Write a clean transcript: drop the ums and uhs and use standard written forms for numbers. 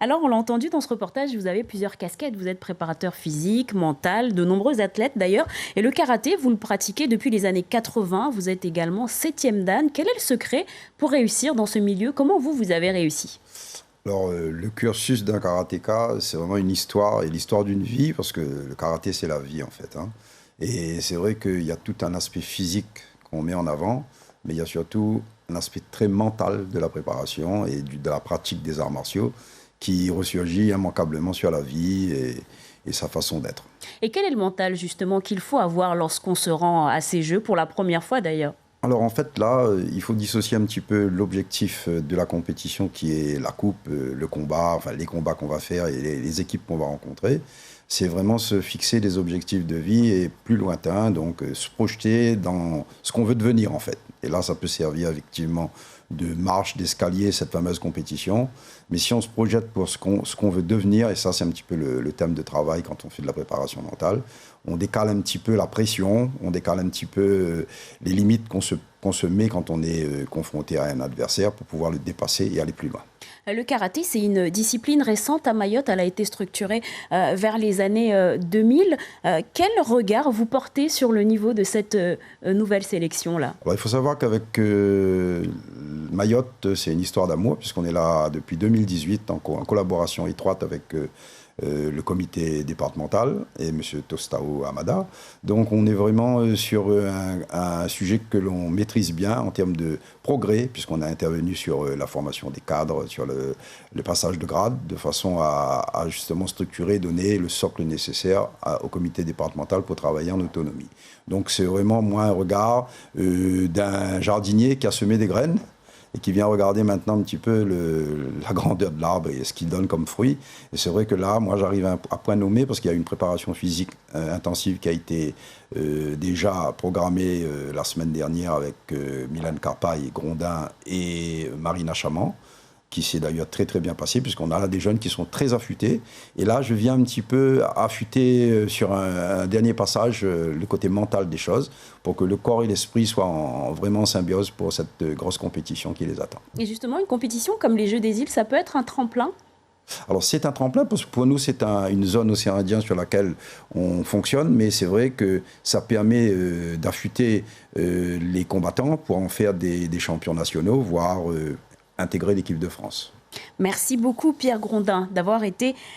Alors, on l'a entendu dans ce reportage, vous avez plusieurs casquettes. Vous êtes préparateur physique, mental, de nombreux athlètes d'ailleurs. Et le karaté, vous le pratiquez depuis les années 80. Vous êtes également 7e dan. Quel est le secret pour réussir dans ce milieu? Comment vous avez réussi? Alors, le cursus d'un karatéka, c'est vraiment une histoire et l'histoire d'une vie, parce que le karaté, c'est la vie en fait, hein. Et c'est vrai qu'il y a tout un aspect physique qu'on met en avant, mais il y a surtout un aspect très mental de la préparation et de la pratique des arts martiaux qui ressurgit immanquablement sur la vie et sa façon d'être. Et quel est le mental justement qu'il faut avoir lorsqu'on se rend à ces jeux, pour la première fois d'ailleurs? Alors en fait là, il faut dissocier un petit peu l'objectif de la compétition qui est la coupe, le combat, enfin les combats qu'on va faire et les équipes qu'on va rencontrer. C'est vraiment se fixer des objectifs de vie et plus lointains, donc se projeter dans ce qu'on veut devenir en fait. Et là, ça peut servir effectivement de marche, d'escalier, cette fameuse compétition. Mais si on se projette pour ce qu'on veut devenir, et ça c'est un petit peu le thème de travail quand on fait de la préparation mentale, on décale un petit peu la pression, on décale un petit peu les limites qu'on se met quand on est confronté à un adversaire pour pouvoir le dépasser et aller plus loin. Le karaté, c'est une discipline récente à Mayotte. Elle a été structurée vers les années 2000. Quel regard vous portez sur le niveau de cette nouvelle sélection-là? Alors, il faut savoir qu'avec Mayotte, c'est une histoire d'amour, puisqu'on est là depuis 2018 en collaboration étroite avec le comité départemental et M. Tostao Amada. Donc on est vraiment sur un sujet que l'on maîtrise bien en termes de progrès, puisqu'on a intervenu sur la formation des cadres, sur le passage de grade, de façon à justement structurer, donner le socle nécessaire au comité départemental pour travailler en autonomie. Donc c'est vraiment moi un regard d'un jardinier qui a semé des graines et qui vient regarder maintenant un petit peu la grandeur de l'arbre et ce qu'il donne comme fruit. Et c'est vrai que là, moi, j'arrive à point nommé parce qu'il y a une préparation physique intensive qui a été déjà programmée la semaine dernière avec Mylène Carpaille, Grondin et Marina Chaman, qui s'est d'ailleurs très très bien passé, puisqu'on a là des jeunes qui sont très affûtés. Et là, je viens un petit peu affûter sur un dernier passage le côté mental des choses, pour que le corps et l'esprit soient vraiment en symbiose pour cette grosse compétition qui les attend. Et justement, une compétition comme les Jeux des îles, ça peut être un tremplin? Alors c'est un tremplin, parce que pour nous, c'est une zone océan Indien sur laquelle on fonctionne, mais c'est vrai que ça permet d'affûter les combattants pour en faire des champions nationaux, voire intégrer l'équipe de France. Merci beaucoup Pierre Grondin d'avoir été